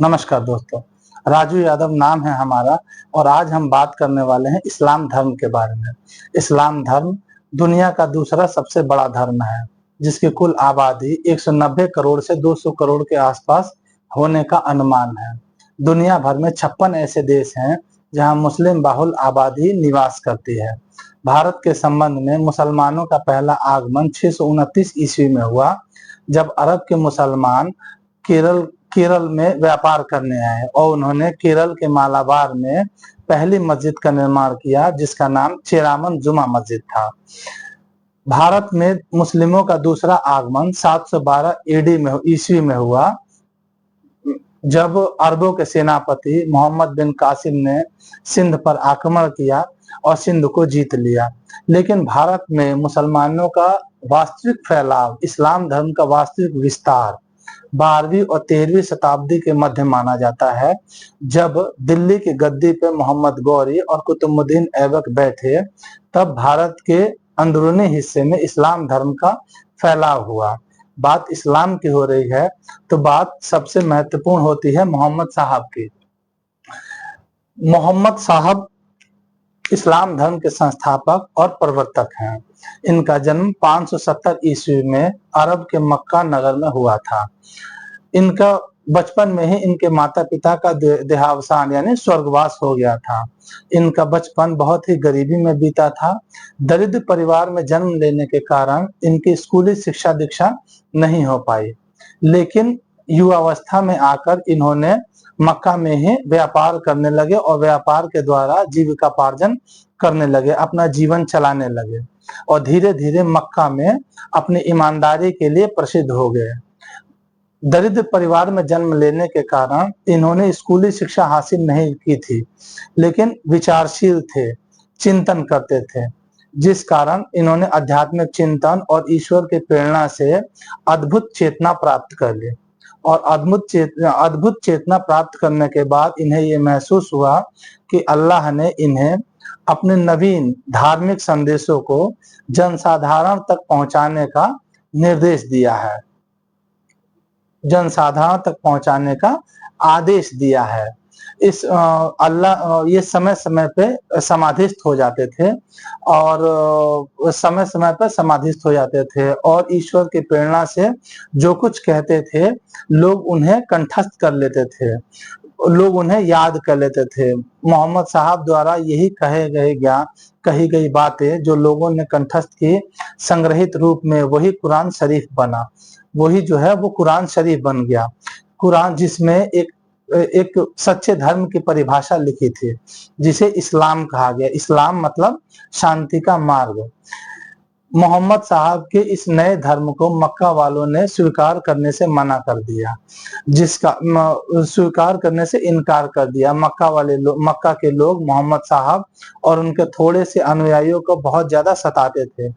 नमस्कार दोस्तों, राजू यादव नाम है हमारा और आज हम बात करने वाले हैं इस्लाम धर्म के बारे में। इस्लाम धर्म दुनिया का दूसरा सबसे बड़ा धर्म है, जिसकी कुल आबादी 190 करोड़ से 200 करोड़ के आसपास होने का अनुमान है। दुनिया भर में 56 ऐसे देश हैं जहां मुस्लिम बहुल आबादी निवास करती है। भारत के संबंध में मुसलमानों का पहला आगमन 629 ईस्वी में हुआ, जब अरब के मुसलमान केरल केरल में व्यापार करने आए और उन्होंने केरल के मालाबार में पहली मस्जिद का निर्माण किया, जिसका नाम चेरामन जुमा मस्जिद था। भारत में मुस्लिमों का दूसरा आगमन 712 ईडी में ईस्वी में हुआ, जब अरबों के सेनापति मोहम्मद बिन कासिम ने सिंध पर आक्रमण किया और सिंध को जीत लिया। लेकिन भारत में मुसलमानों का वास्तविक फैलाव, इस्लाम धर्म का वास्तविक विस्तार 12वीं और 13वीं शताब्दी के मध्य माना जाता है, जब दिल्ली की गद्दी पे मोहम्मद गौरी और कुतुबुद्दीन ऐबक बैठे। तब भारत के अंदरूनी हिस्से में इस्लाम धर्म का फैलाव हुआ। बात इस्लाम की हो रही है तो बात सबसे महत्वपूर्ण होती है मोहम्मद साहब की। मोहम्मद साहब इस्लाम धर्म के संस्थापक और प्रवर्तक हैं। इनका जन्म 570 ईस्वी में अरब के मक्का नगर में हुआ था। इनका बचपन में ही इनके माता पिता का देहावसान यानी स्वर्गवास हो गया था। इनका बचपन बहुत ही गरीबी में बीता था। दरिद्र परिवार में जन्म लेने के कारण इनकी स्कूली शिक्षा दीक्षा नहीं हो पाई, लेकिन युवावस्था में आकर इन्होंने मक्का में ही व्यापार करने लगे और व्यापार के द्वारा जीविकापार्जन करने लगे, अपना जीवन चलाने लगे और धीरे धीरे मक्का में अपनी ईमानदारी के लिए प्रसिद्ध हो गए। दरिद्र परिवार में जन्म लेने के कारण इन्होंने स्कूली शिक्षा हासिल नहीं की थी, लेकिन विचारशील थे, चिंतन करते थे, जिस कारण इन्होंने आध्यात्मिक चिंतन और ईश्वर की प्रेरणा से अद्भुत चेतना प्राप्त कर ली। और अद्भुत चेतना प्राप्त करने के बाद इन्हें ये महसूस हुआ कि अल्लाह ने इन्हें अपने नवीन धार्मिक संदेशों को जनसाधारण तक पहुंचाने का निर्देश दिया है, जनसाधारण तक पहुंचाने का आदेश दिया है। इस अल्लाह ये समय समय पे समाधिस्थ हो जाते थे और समय समय पर समाधिस्थ हो जाते थे और ईश्वर की प्रेरणा से जो कुछ कहते थे लोग उन्हें कंठस्थ कर लेते थे, लोग उन्हें याद कर लेते थे। मोहम्मद साहब द्वारा यही कही गई बातें जो लोगों ने कंठस्थ की, संग्रहित रूप में वही कुरान शरीफ बना। वही जो है वो कुरान शरीफ बन गया। कुरान जिसमें एक सच्चे धर्म की परिभाषा लिखी थी, जिसे इस्लाम कहा गया। इस्लाम मतलब शांति का मार्ग। मोहम्मद साहब के इस नए धर्म को मक्का वालों ने स्वीकार करने से मना कर दिया, जिसका स्वीकार करने से इनकार कर दिया। मक्का के लोग मोहम्मद साहब और उनके थोड़े से अनुयायियों को बहुत ज्यादा सताते थे,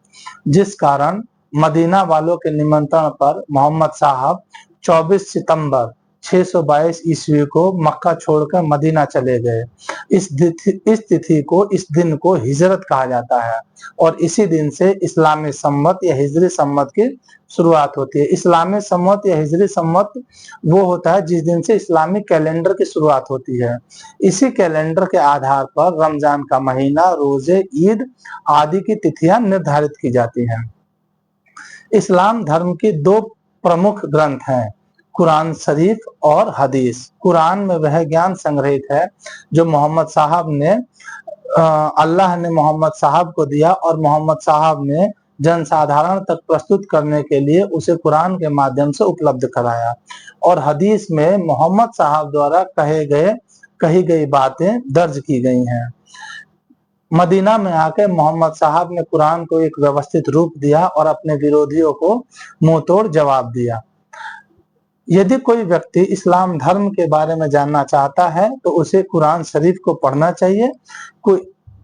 जिस कारण मदीना वालों के निमंत्रण पर मोहम्मद साहब 24 सितंबर 622 ईस्वी को मक्का छोड़कर मदीना चले गए। इस दिन को हिजरत कहा जाता है और इसी दिन से इस्लामी संवत या हिजरी संवत की शुरुआत होती है। इस्लामी संवत या हिजरी संवत वो होता है जिस दिन से इस्लामिक कैलेंडर की शुरुआत होती है। इसी कैलेंडर के आधार पर रमजान का महीना, रोजे, ईद आदि की तिथियां निर्धारित की जाती हैं। इस्लाम धर्म की दो प्रमुख ग्रंथ हैं, कुरान शरीफ और हदीस। कुरान में वह ज्ञान संग्रहित है जो मोहम्मद साहब ने अल्लाह ने मोहम्मद साहब को दिया और मोहम्मद साहब ने जनसाधारण तक प्रस्तुत करने के लिए उसे कुरान के माध्यम से उपलब्ध कराया। और हदीस में मोहम्मद साहब द्वारा कही गई बातें दर्ज की गई हैं। मदीना में आकर मोहम्मद साहब ने कुरान को एक व्यवस्थित रूप दिया और अपने विरोधियों को मुंहतोड़ जवाब दिया। यदि कोई व्यक्ति इस्लाम धर्म के बारे में जानना चाहता है तो उसे कुरान शरीफ को पढ़ना चाहिए। कोई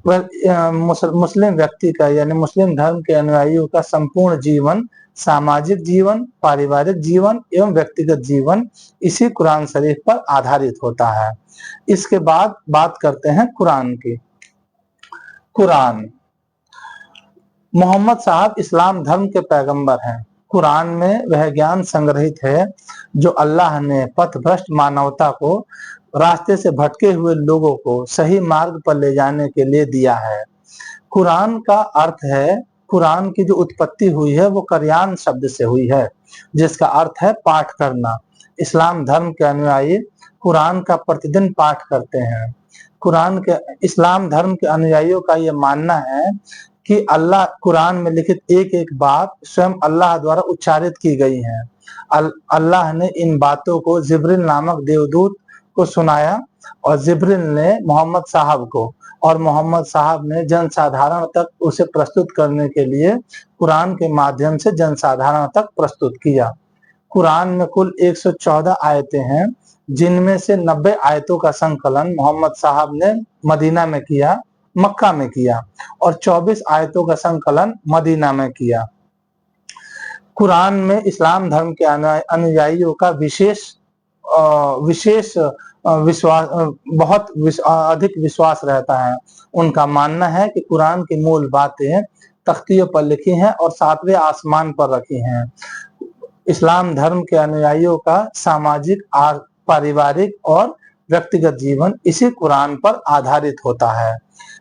मुस्लिम व्यक्ति का यानी मुस्लिम धर्म के अनुयायियों का संपूर्ण जीवन, सामाजिक जीवन, पारिवारिक जीवन एवं व्यक्तिगत जीवन इसी कुरान शरीफ पर आधारित होता है। इसके बाद बात करते हैं कुरान की। कुरान, मोहम्मद साहब इस्लाम धर्म के पैगंबर हैं। कुरान में वह ज्ञान संग्रहित है जो अल्लाह ने पथभ्रष्ट मानवता को, रास्ते से भटके हुए लोगों को सही मार्ग पर ले जाने के लिए दिया है। कुरान का अर्थ है, कुरान की जो उत्पत्ति हुई है वो करयान शब्द से हुई है, जिसका अर्थ है पाठ करना। इस्लाम धर्म के अनुयायी कुरान का प्रतिदिन पाठ करते हैं। इस्लाम धर्म के अनुयायियों का ये मानना है कि अल्लाह कुरान में लिखित एक एक बात स्वयं अल्लाह द्वारा उच्चारित की गई है। अल्लाह ने इन बातों को जिब्रील नामक देवदूत को सुनाया और जिब्रील ने मोहम्मद साहब को, और मोहम्मद साहब ने जनसाधारण तक उसे प्रस्तुत करने के लिए कुरान के माध्यम से जनसाधारण तक प्रस्तुत किया। कुरान में कुल 114 आयतें हैं, जिनमें से 90 आयतों का संकलन मोहम्मद साहब ने मक्का में किया और 24 आयतों का संकलन मदीना में किया। कुरान में इस्लाम धर्म के अनुयायियों का बहुत अधिक विश्वास रहता है। उनका मानना है कि कुरान की मूल बातें तख्तियों पर लिखी हैं और 7वें आसमान पर रखी हैं। इस्लाम धर्म के अनुयायियों का सामाजिक, पारिवारिक और व्यक्तिगत जीवन इसी कुरान पर आधारित होता है।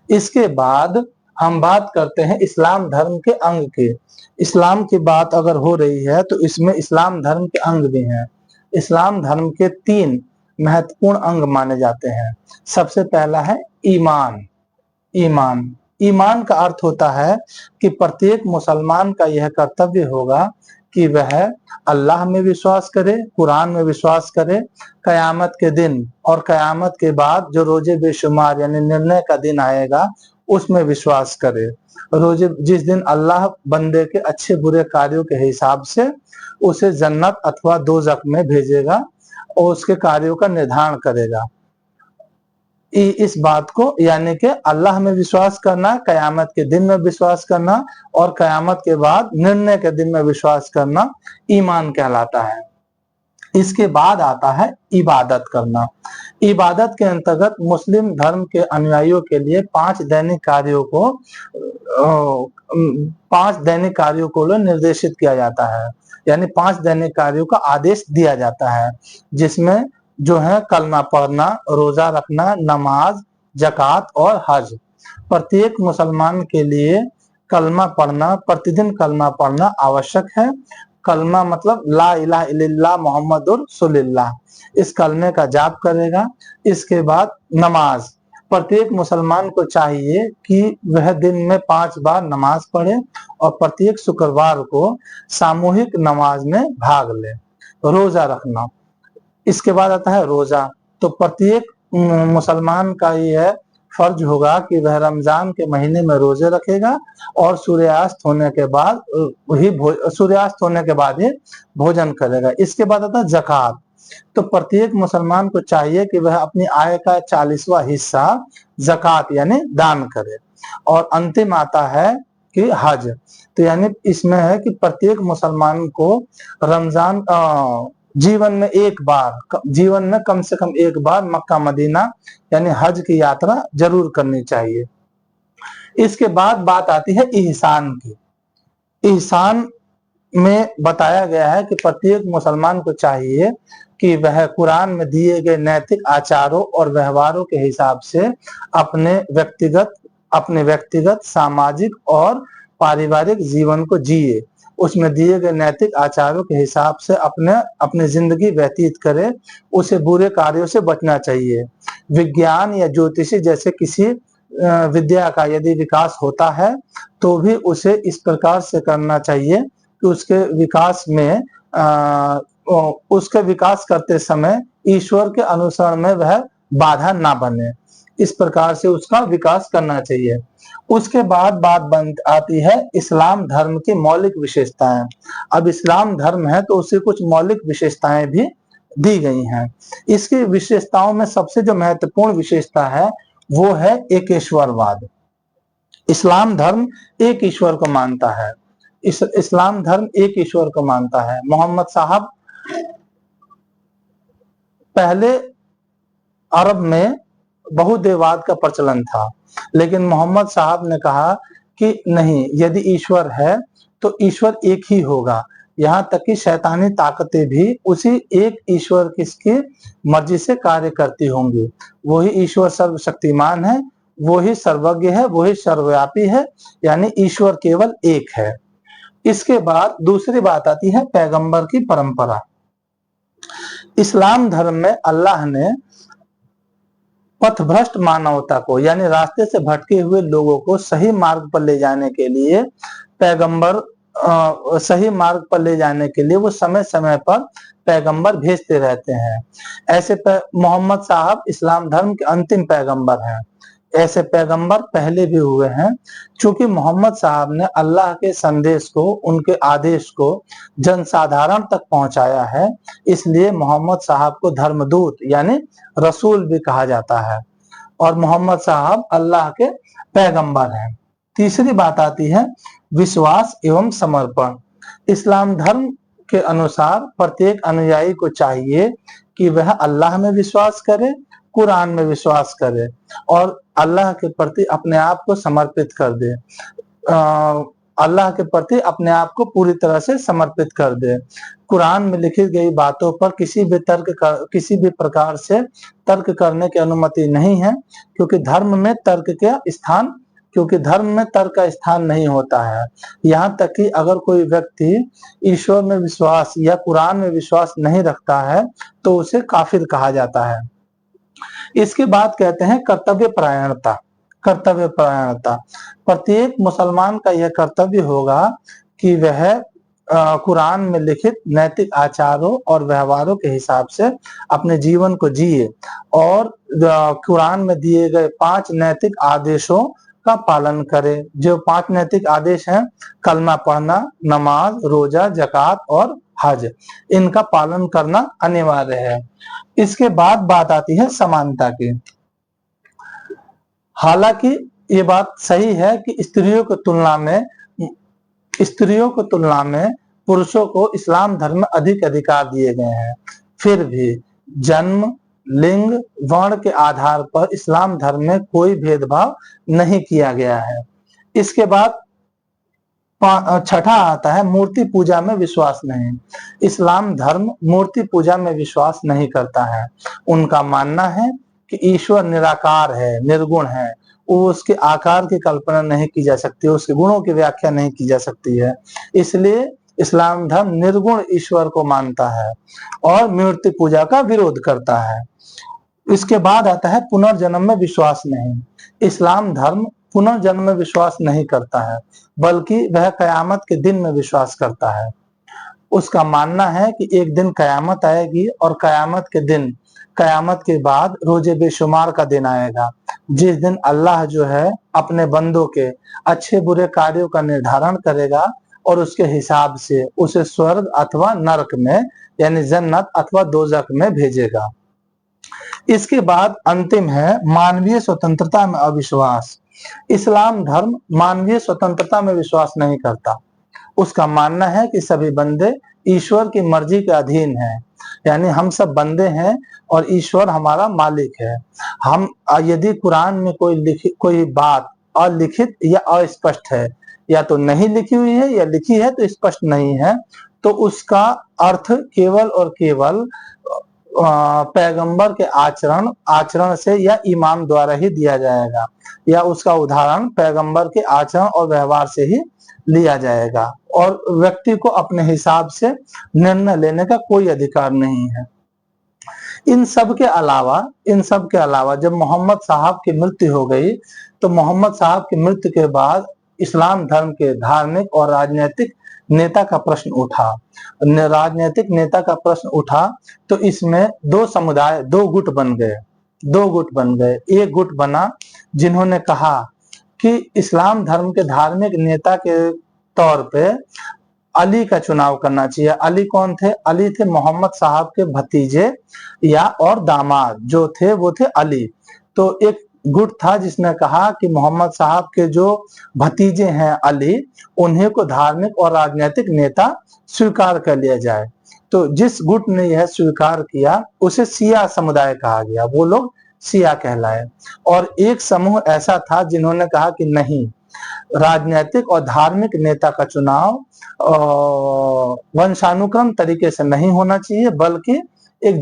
इसके बाद हम बात करते हैं इस्लाम धर्म के अंग की। इस्लाम की बात अगर हो रही है तो इसमें इस्लाम धर्म के अंग भी हैं। इस्लाम धर्म के 3 महत्वपूर्ण अंग माने जाते हैं। सबसे पहला है ईमान। ईमान का अर्थ होता है कि प्रत्येक मुसलमान का यह कर्तव्य होगा कि वह अल्लाह में विश्वास करे, कुरान में विश्वास करे, कयामत के दिन और कयामत के बाद जो रोजे बेशुमार यानी निर्णय का दिन आएगा उसमें विश्वास करे। रोजे जिस दिन अल्लाह बंदे के अच्छे बुरे कार्यों के हिसाब से उसे जन्नत अथवा दोज़ख में भेजेगा और उसके कार्यों का निर्धारण करेगा। इस बात को यानी कि अल्लाह में विश्वास करना, कयामत के दिन में विश्वास करना और कयामत के बाद निर्णय के दिन में विश्वास करना ईमान कहलाता है। इसके बाद आता है इबादत करना। इबादत के अंतर्गत मुस्लिम धर्म के अनुयायियों के लिए 5 दैनिक कार्यों को निर्देशित किया जाता है, यानी 5 दैनिक कार्यों का आदेश दिया जाता है, जिसमें जो है कलमा पढ़ना, रोजा रखना, नमाज, ज़कात और हज। प्रत्येक मुसलमान के लिए कलमा पढ़ना, प्रतिदिन कलमा पढ़ना आवश्यक है। कलमा मतलब ला इलाहा इल्लल्लाह मुहम्मदुर रसूलुल्लाह, इस कलमे का जाप करेगा। इसके बाद नमाज, प्रत्येक मुसलमान को चाहिए कि वह दिन में 5 बार नमाज पढ़े और प्रत्येक शुक्रवार को सामूहिक नमाज में भाग ले। रोजा रखना, इसके बाद आता है रोजा। तो प्रत्येक मुसलमान का यह फर्ज होगा कि वह रमजान के महीने में रोजे रखेगा और सूर्यास्त होने के बाद ही भोजन करेगा। इसके बाद आता है ज़कात। तो प्रत्येक मुसलमान को चाहिए कि वह अपनी आय का 40वां हिस्सा ज़कात यानी दान करे। और अंतिम आता है कि हज। तो यानी इसमें है कि प्रत्येक मुसलमान को रमजान जीवन में कम से कम एक बार मक्का मदीना यानी हज की यात्रा जरूर करनी चाहिए। इसके बाद बात आती है ihसान की। ihसान में बताया गया है कि प्रत्येक मुसलमान को चाहिए कि वह कुरान में दिए गए नैतिक आचारों और व्यवहारों के हिसाब से अपने व्यक्तिगत, सामाजिक और पारिवारिक जीवन को जिए। उसमें दिए गए नैतिक आचारों के हिसाब से अपने जिंदगी व्यतीत करे। उसे बुरे कार्यों से बचना चाहिए। विज्ञान या ज्योतिषी जैसे किसी विद्या का यदि विकास होता है तो भी उसे इस प्रकार से करना चाहिए कि उसके विकास करते समय ईश्वर के अनुसरण में वह बाधा ना बने। इस प्रकार से उसका विकास करना चाहिए। उसके बाद बात आती है इस्लाम धर्म की मौलिक विशेषताएं। अब इस्लाम धर्म है तो उसे कुछ मौलिक विशेषताएं भी दी गई हैं। इसकी विशेषताओं में सबसे जो महत्वपूर्ण विशेषता है वो है एकेश्वरवाद। इस्लाम धर्म एक ईश्वर को मानता है। इस्लाम धर्म एक ईश्वर को मानता है। मोहम्मद साहब पहले अरब में बहुदेववाद का प्रचलन था, लेकिन मोहम्मद साहब ने कहा कि नहीं, यदि ईश्वर है तो ईश्वर एक ही होगा। यहाँ तक कि शैतानी ताकतें भी उसी एक ईश्वर की मर्जी से कार्य करती होंगी। वही ईश्वर सर्वशक्तिमान है, वही सर्वज्ञ है, वही सर्वव्यापी है, यानी ईश्वर केवल एक है। इसके बाद दूसरी बात आती है पैगंबर की परंपरा। इस्लाम धर्म में अल्लाह ने पथभ्रष्ट मानवता को यानी रास्ते से भटके हुए लोगों को सही मार्ग पर ले जाने के लिए पैगंबर सही मार्ग पर ले जाने के लिए वो समय समय पर पैगंबर भेजते रहते हैं। ऐसे मोहम्मद साहब इस्लाम धर्म के अंतिम पैगंबर हैं। ऐसे पैगंबर पहले भी हुए हैं। चूंकि मोहम्मद साहब ने अल्लाह के संदेश को, उनके आदेश को जनसाधारण तक पहुंचाया है, इसलिए मोहम्मद साहब को धर्मदूत यानी रसूल भी कहा जाता है और मोहम्मद साहब अल्लाह के पैगंबर हैं। तीसरी बात आती है विश्वास एवं समर्पण। इस्लाम धर्म के अनुसार प्रत्येक अनुयायी को चाहिए कि वह अल्लाह में विश्वास करे, कुरान में विश्वास करे और अल्लाह के प्रति अपने आप को समर्पित कर दे। अल्लाह के प्रति अपने आप को पूरी तरह से समर्पित कर दे। कुरान में लिखी गई बातों पर किसी भी प्रकार से तर्क करने की अनुमति नहीं है, क्योंकि धर्म में तर्क का स्थान नहीं होता है। यहाँ तक कि अगर कोई व्यक्ति ईश्वर में विश्वास या कुरान में विश्वास नहीं रखता है तो उसे काफिर कहा जाता है। इसके बाद कहते हैं कर्तव्य परायणता। प्रत्येक मुसलमान का यह कर्तव्य होगा कि वह कुरान में लिखित नैतिक आचारों और व्यवहारों के हिसाब से अपने जीवन को जिए और कुरान में दिए गए 5 नैतिक आदेशों का पालन करे। जो 5 नैतिक आदेश हैं, कलमा पढ़ना, नमाज, रोजा, ज़कात और हज, इनका पालन करना अनिवार्य है। इसके बाद बात आती है समानता की। हालांकि ये बात सही है कि स्त्रियों की तुलना में पुरुषों को इस्लाम धर्म में अधिक अधिकार दिए गए हैं। फिर भी जन्म, लिंग, वर्ण के आधार पर इस्लाम धर्म में कोई भेदभाव नहीं किया गया है। इसके बाद छठा आता है मूर्ति पूजा में विश्वास नहीं। इस्लाम धर्म मूर्ति पूजा में विश्वास नहीं करता है। उनका मानना है कि ईश्वर निराकार है, निर्गुण है, उसके आकार की कल्पना नहीं की जा सकती, उसके गुणों की व्याख्या नहीं की जा सकती है। इसलिए इस्लाम धर्म निर्गुण ईश्वर को मानता है और मूर्ति पूजा का विरोध करता है। इसके बाद आता है पुनर्जन्म में विश्वास नहीं। इस्लाम धर्म पुनर्जन्म में विश्वास नहीं करता है, बल्कि वह कयामत के दिन में विश्वास करता है। उसका मानना है कि एक दिन कयामत आएगी और कयामत के बाद रोजे बेशुमार का दिन आएगा, जिस दिन अल्लाह जो है अपने बंदों के अच्छे बुरे कार्यों का निर्धारण करेगा और उसके हिसाब से उसे स्वर्ग अथवा नरक में यानी जन्नत अथवा दोजख में भेजेगा। इसके बाद अंतिम है मानवीय स्वतंत्रता में अविश्वास। इस्लाम धर्म मानवीय स्वतंत्रता में विश्वास नहीं करता। उसका मानना है कि सभी बंदे ईश्वर की मर्जी के अधीन हैं, यानी हम सब बंदे हैं और ईश्वर हमारा मालिक है। हम यदि कुरान में कोई बात अलिखित या अस्पष्ट है, या तो नहीं लिखी हुई है या लिखी है तो स्पष्ट नहीं है, तो उसका अर्थ केवल और केवल पैगंबर के आचरण से या इमाम द्वारा ही दिया जाएगा, या उसका उदाहरण पैगंबर के आचरण और व्यवहार से ही लिया जाएगा और व्यक्ति को अपने हिसाब से निर्णय लेने का कोई अधिकार नहीं है। इन सब के अलावा जब मोहम्मद साहब की मृत्यु हो गई तो मोहम्मद साहब की मृत्यु के बाद इस्लाम धर्म के धार्मिक और राजनीतिक नेता का प्रश्न उठा तो इसमें 2 गुट बन गए। एक गुट बना जिन्होंने कहा कि इस्लाम धर्म के धार्मिक नेता के तौर पे अली का चुनाव करना चाहिए। अली कौन थे? अली थे मोहम्मद साहब के भतीजे या और दामाद जो थे वो थे अली। तो एक गुट था जिसने कहा कि मोहम्मद साहब के जो भतीजे हैं अली, उन्हें को धार्मिक और राजनीतिक नेता स्वीकार कर लिया जाए। तो जिस गुट ने यह स्वीकार किया उसे शिया समुदाय कहा गया, वो लोग शिया कहलाए। और एक समूह ऐसा था जिन्होंने कहा कि नहीं, राजनीतिक और धार्मिक नेता का चुनाव वंशानुक्रम तरीके से नहीं होना चाहिए, बल्कि एक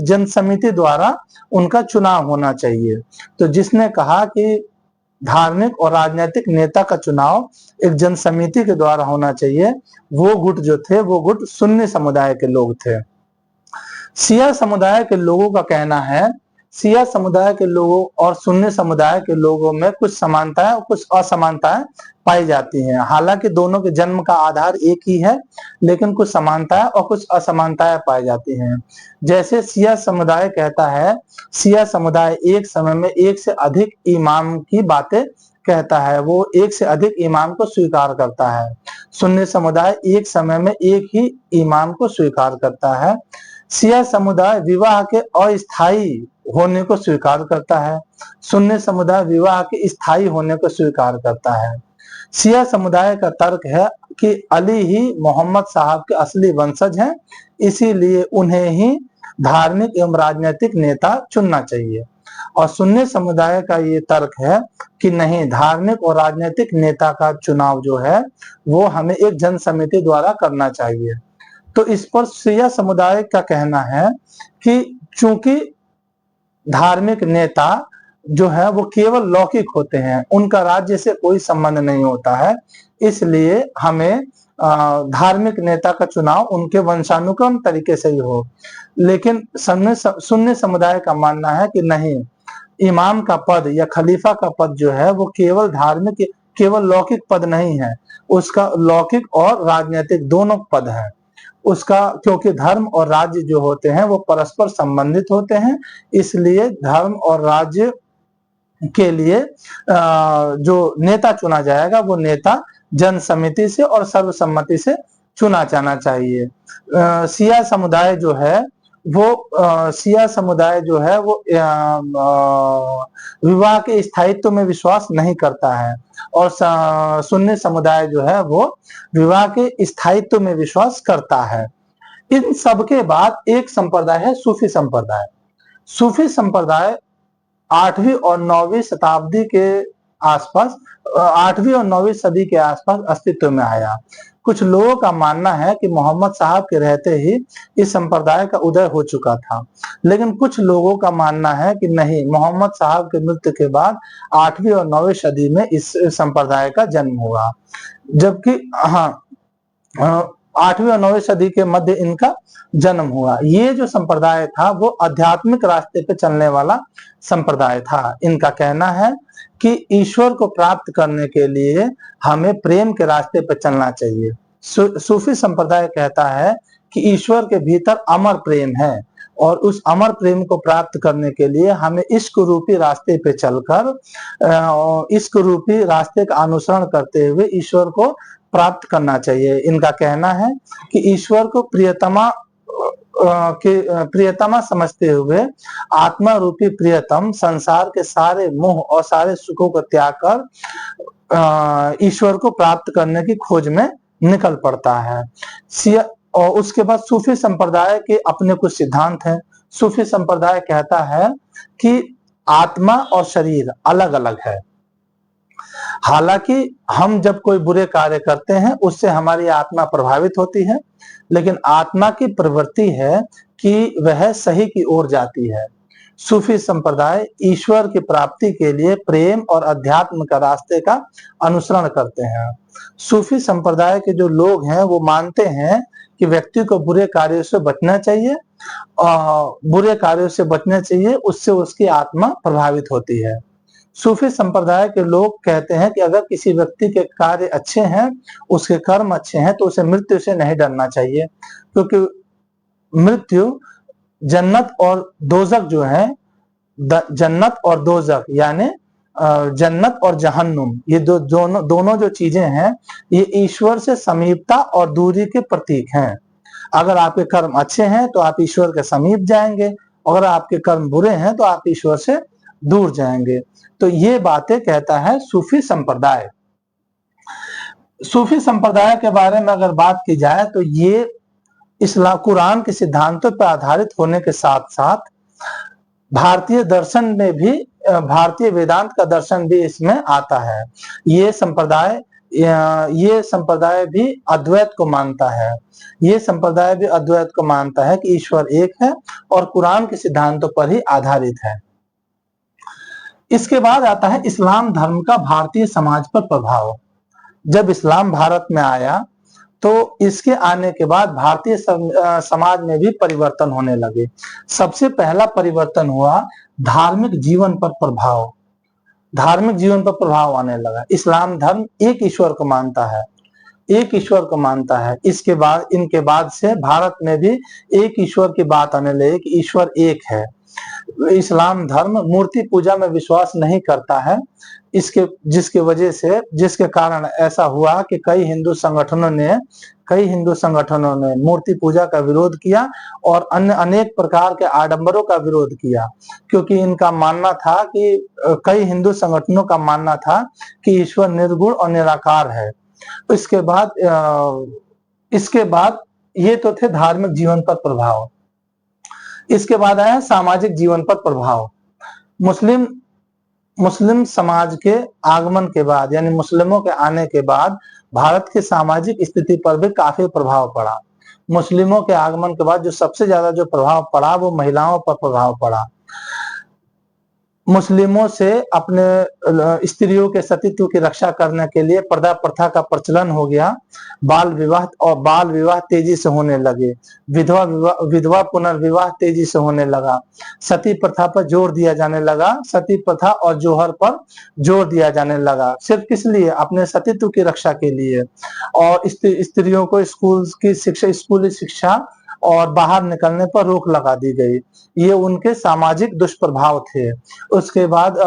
जन समिति द्वारा उनका चुनाव होना चाहिए। तो जिसने कहा कि धार्मिक और राजनीतिक नेता का चुनाव एक जन समिति के द्वारा होना चाहिए, वो गुट जो थे वो गुट सुन्नी समुदाय के लोग थे। शिया समुदाय के लोगों का कहना है, शिया समुदाय के लोगों और सुन्नी समुदाय के लोगों में कुछ समानताएं और कुछ असमानताएं पाई जाती हैं। हालांकि दोनों के जन्म का आधार एक ही है, लेकिन कुछ समानताएं और कुछ असमानताएं पाई जाती हैं। जैसे शिया समुदाय कहता है, शिया समुदाय एक समय में एक से अधिक इमाम की बातें कहता है, वो एक से अधिक इमाम को स्वीकार करता है। सुन्नी समुदाय एक समय में एक ही इमाम को स्वीकार करता है। शिया समुदाय विवाह के अस्थायी होने को स्वीकार करता है। सुन्नी समुदाय विवाह के स्थायी होने को स्वीकार करता है। शिया समुदाय का तर्क है कि अली ही मोहम्मद साहब के असली वंशज हैं, इसीलिए उन्हें ही धार्मिक एवं राजनीतिक नेता चुनना चाहिए। और सुन्नी समुदाय का ये तर्क है कि नहीं, धार्मिक और राजनीतिक नेता का चुनाव जो है वो हमें एक जन समिति द्वारा करना चाहिए। तो इस पर शिया समुदाय का कहना है कि चूंकि धार्मिक नेता जो है वो केवल लौकिक होते हैं, उनका राज्य से कोई संबंध नहीं होता है, इसलिए हमें धार्मिक नेता का चुनाव उनके वंशानुक्रम तरीके से ही हो। लेकिन सुन्नी समुदाय का मानना है कि नहीं, इमाम का पद या खलीफा का पद जो है वो केवल धार्मिक, केवल लौकिक पद नहीं है, उसका लौकिक और राजनीतिक दोनों पद है उसका, क्योंकि धर्म और राज्य जो होते हैं वो परस्पर संबंधित होते हैं। इसलिए धर्म और राज्य के लिए जो नेता चुना जाएगा वो नेता जन समिति से और सर्वसम्मति से चुना जाना चाहिए। शिया समुदाय जो है वो विवाह के स्थायित्व में विश्वास नहीं करता है, और सुन्नी समुदाय जो है वो विवाह के स्थायित्व में विश्वास करता है। इन सब के बाद एक संप्रदाय है सूफी संप्रदाय। सूफी संप्रदाय 8वीं और 9वीं शताब्दी के आसपास, 8वीं और 9वीं सदी के आसपास अस्तित्व में आया। कुछ लोगों का मानना है कि मोहम्मद साहब के रहते ही इस संप्रदाय का उदय हो चुका था, लेकिन कुछ लोगों का मानना है कि नहीं, मोहम्मद साहब के मृत्यु के बाद 8वीं और 9वीं सदी में इस संप्रदाय का जन्म हुआ, जबकि 8वीं और 9वीं सदी के मध्य इनका जन्म हुआ। ये जो संप्रदाय था वो आध्यात्मिक रास्ते पे चलने वाला संप्रदाय था। इनका कहना है कि ईश्वर को प्राप्त करने के लिए हमें प्रेम के रास्ते पर चलना चाहिए। सूफी संप्रदाय कहता है कि ईश्वर के भीतर अमर प्रेम है, और उस अमर प्रेम को प्राप्त करने के लिए हमें इश्क रूपी रास्ते पे चलकर इश्क रूपी रास्ते का अनुसरण करते हुए ईश्वर को प्राप्त करना चाहिए। इनका कहना है कि ईश्वर को प्रियतमा समझते हुए आत्मा रूपी प्रियतम संसार के सारे मोह और सारे सुखों को त्याग कर ईश्वर को प्राप्त करने की खोज में निकल पड़ता है। और उसके बाद सूफी संप्रदाय के अपने कुछ सिद्धांत हैं। सूफी संप्रदाय कहता है कि आत्मा और शरीर अलग अलग है। हालांकि हम जब कोई बुरे कार्य करते हैं उससे हमारी आत्मा प्रभावित होती है, लेकिन आत्मा की प्रवृत्ति है कि वह सही की ओर जाती है। सूफी संप्रदाय ईश्वर की प्राप्ति के लिए प्रेम और अध्यात्म का रास्ते का अनुसरण करते हैं। सूफी संप्रदाय के जो लोग हैं वो मानते हैं कि व्यक्ति को बुरे कार्यों से बचना चाहिए, बुरे कार्यों से बचना चाहिए, उससे उसकी आत्मा प्रभावित होती है। सूफी संप्रदाय के लोग कहते हैं कि अगर किसी व्यक्ति के कार्य अच्छे हैं, उसके कर्म अच्छे हैं, तो उसे मृत्यु से नहीं डरना चाहिए, क्योंकि मृत्यु जन्नत और दोजख जो है, जन्नत और दोजख यानी जन्नत और जहन्नुम, ये दोनों जो चीजें हैं ये ईश्वर से समीपता और दूरी के प्रतीक हैं। अगर आपके कर्म अच्छे हैं तो आप ईश्वर के समीप जाएंगे, अगर आपके कर्म बुरे हैं तो आप ईश्वर से दूर जाएंगे। तो ये बातें कहता है सूफी संप्रदाय। सूफी संप्रदाय के बारे में अगर बात की जाए तो ये इस्लाम कुरान के सिद्धांतों पर आधारित होने के साथ साथ भारतीय दर्शन में भी भारतीय वेदांत का दर्शन भी इसमें आता है। ये संप्रदाय भी अद्वैत को मानता है। ये संप्रदाय भी अद्वैत को मानता है कि ईश्वर एक है और कुरान के सिद्धांतों पर ही आधारित है। इसके बाद आता है इस्लाम धर्म का भारतीय समाज पर प्रभाव। जब इस्लाम भारत में आया तो इसके आने के बाद भारतीय समाज में भी परिवर्तन होने लगे। सबसे पहला परिवर्तन हुआ धार्मिक जीवन पर प्रभाव। धार्मिक जीवन पर प्रभाव आने लगा। इस्लाम धर्म एक ईश्वर को मानता है, एक ईश्वर को मानता है। इसके बाद इनके बाद से भारत में भी एक ईश्वर की बात आने लगी कि ईश्वर एक है। इस्लाम धर्म मूर्ति पूजा में विश्वास नहीं करता है। जिसके कारण ऐसा हुआ कि कई हिंदू संगठनों ने मूर्ति पूजा का विरोध किया और अन्य अनेक प्रकार के आडंबरों का विरोध किया, क्योंकि इनका मानना था कि कई हिंदू संगठनों का मानना था कि ईश्वर निर्गुण और निराकार है। इसके बाद ये तो थे धार्मिक जीवन पर प्रभाव। इसके बाद आया सामाजिक जीवन पर प्रभाव। मुस्लिम समाज के आगमन के बाद, यानी मुस्लिमों के आने के बाद भारत की सामाजिक स्थिति पर भी काफी प्रभाव पड़ा। मुस्लिमों के आगमन के बाद जो सबसे ज्यादा जो प्रभाव पड़ा वो महिलाओं पर प्रभाव पड़ा। मुस्लिमों से अपने स्त्रियों के सतीत्व की रक्षा करने के लिए पर्दा प्रथा का प्रचलन हो गया। बाल विवाह तेजी से होने लगे। विधवा पुनर्विवाह तेजी से होने लगा। सती प्रथा पर जोर दिया जाने लगा। सती प्रथा और जोहर पर जोर दिया जाने लगा। सिर्फ किस लिए? अपने सतीत्व की रक्षा के लिए। और स्त्रियों को स्कूली शिक्षा और बाहर निकलने पर रोक लगा दी गई। ये उनके सामाजिक दुष्प्रभाव थे। उसके बाद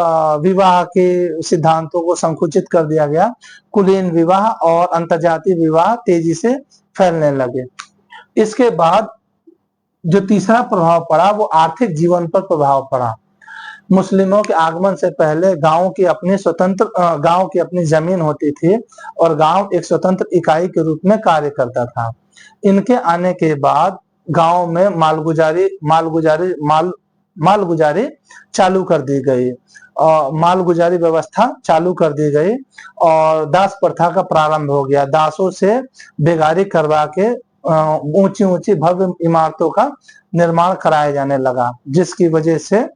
विवाह के सिद्धांतों को संकुचित कर दिया गया। कुलीन विवाह और अंतर्जातीय विवाह तेजी से फैलने लगे। इसके बाद जो तीसरा प्रभाव पड़ा वो आर्थिक जीवन पर प्रभाव पड़ा। मुस्लिमों के आगमन से पहले गांव की अपनी जमीन होती थी और गांव एक स्वतंत्र इकाई के रूप में कार्य करता था। इनके आने के बाद गांव में मालगुजारी चालू कर दी गई और मालगुजारी व्यवस्था चालू कर दी गई और दास प्रथा का प्रारंभ हो गया। दासों से बेगारी करवा के ऊंची भव्य इमारतों का निर्माण कराया जाने लगा, जिसकी वजह से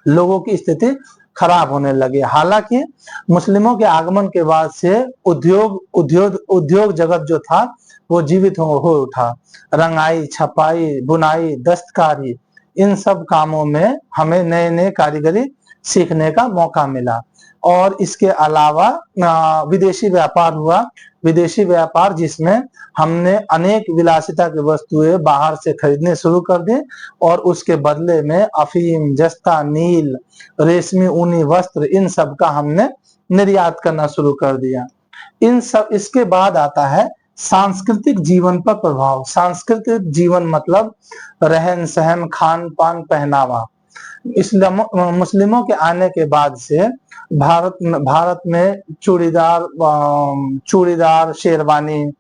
लोगों की स्थिति खराब होने लगी। हालांकि मुस्लिमों के आगमन के बाद से उद्योग जगत जो था वो जीवित हो उठा। रंगाई, छपाई, बुनाई, दस्तकारी, इन सब कामों में हमें नए नए कारीगरी सीखने का मौका मिला। और इसके अलावा विदेशी व्यापार हुआ। विदेशी व्यापार जिसमें हमने अनेक विलासिता की वस्तुएं बाहर से खरीदने शुरू कर दी और उसके बदले में अफीम, जस्ता, नील, रेशमी ऊनी वस्त्र, इन सब का हमने निर्यात करना शुरू कर दिया। इसके बाद आता है सांस्कृतिक जीवन पर प्रभाव। सांस्कृतिक जीवन मतलब रहन सहन, खान पान, पहनावा। मुस्लिमों के आने के बाद से भारत में चूड़ीदार, शेरवानी,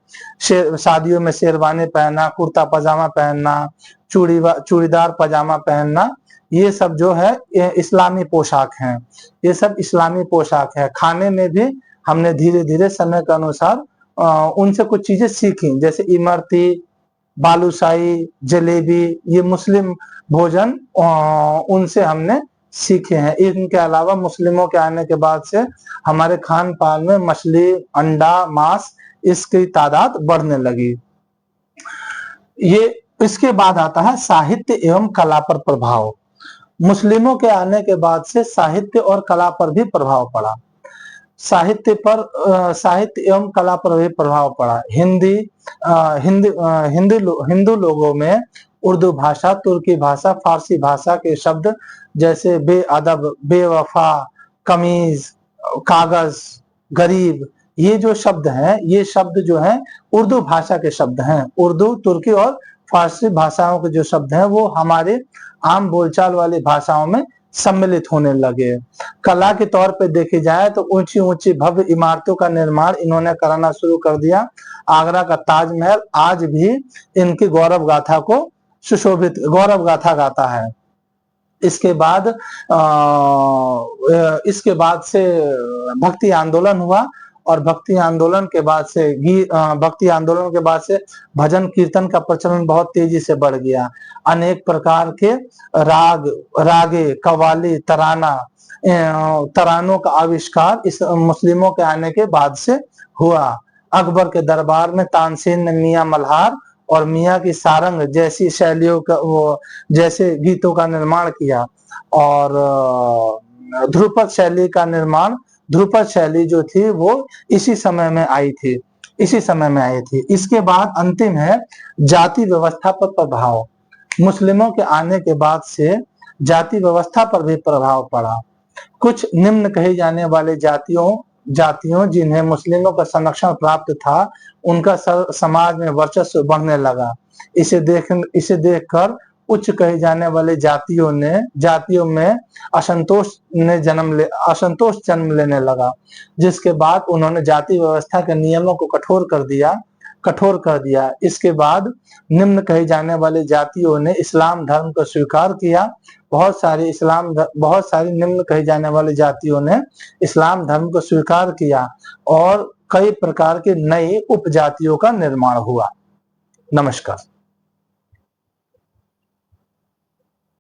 शादियों में शेरवानी पहनना, कुर्ता पजामा पहनना, चूड़ीदार पजामा पहनना, ये सब जो है ये इस्लामी पोशाक हैं। ये सब इस्लामी पोशाक है। खाने में भी हमने धीरे धीरे समय के अनुसार उनसे कुछ चीजें सीखी, जैसे इमरती, बालूशाही, जलेबी, ये मुस्लिम भोजन उनसे हमने सीखे हैं। इनके अलावा मुस्लिमों के आने के बाद से हमारे खान पान में मछली, अंडा, मांस, इसकी तादाद बढ़ने लगी। इसके बाद आता है साहित्य एवं कला पर प्रभाव। मुस्लिमों के आने के बाद से साहित्य और कला पर भी प्रभाव पड़ा। साहित्य एवं कला पर भी प्रभाव पड़ा। हिंदू लोगों में उर्दू भाषा, तुर्की भाषा, फारसी भाषा के शब्द जैसे बेअदब, बेवफा, कमीज, कागज, गरीब, ये जो शब्द हैं, ये शब्द जो हैं उर्दू भाषा के शब्द हैं। उर्दू, तुर्की और फारसी भाषाओं के जो शब्द हैं वो हमारे आम बोलचाल वाली भाषाओं में सम्मिलित होने लगे। कला के तौर पे देखी जाए तो ऊंची ऊंची भव्य इमारतों का निर्माण इन्होंने कराना शुरू कर दिया। आगरा का ताजमहल आज भी इनकी गौरव गाथा गाता है। इसके बाद से भक्ति आंदोलन हुआ और भक्ति आंदोलन के बाद से भजन कीर्तन का प्रचलन बहुत तेजी से बढ़ गया। अनेक प्रकार के रागे, कव्वाली, तरानों का आविष्कार इस मुस्लिमों के आने के बाद से हुआ। अकबर के दरबार में तानसेन ने मियां मल्हार और मियां की सारंग जैसी शैलियों का जैसे गीतों का निर्माण किया और ध्रुपद शैली जो थी वो इसी समय में आई थी। इसके बाद अंतिम है जाति व्यवस्था पर प्रभाव। मुस्लिमों के आने के बाद से जाति व्यवस्था पर भी प्रभाव पड़ा। कुछ निम्न कही जाने वाले जातियों जिन्हें मुस्लिमों का संरक्षण प्राप्त था, उनका समाज में वर्चस्व बढ़ने लगा। इसे देखकर उच्च कही जाने वाले जातियों में असंतोष जन्म लेने लगा, जिसके बाद उन्होंने जाति व्यवस्था के नियमों को कठोर कर दिया। इसके बाद निम्न कही जाने वाले जातियों ने इस्लाम धर्म को स्वीकार किया। बहुत सारी निम्न कही जाने वाली जातियों ने इस्लाम धर्म को स्वीकार किया और कई प्रकार की नई उपजातियों का निर्माण हुआ। नमस्कार।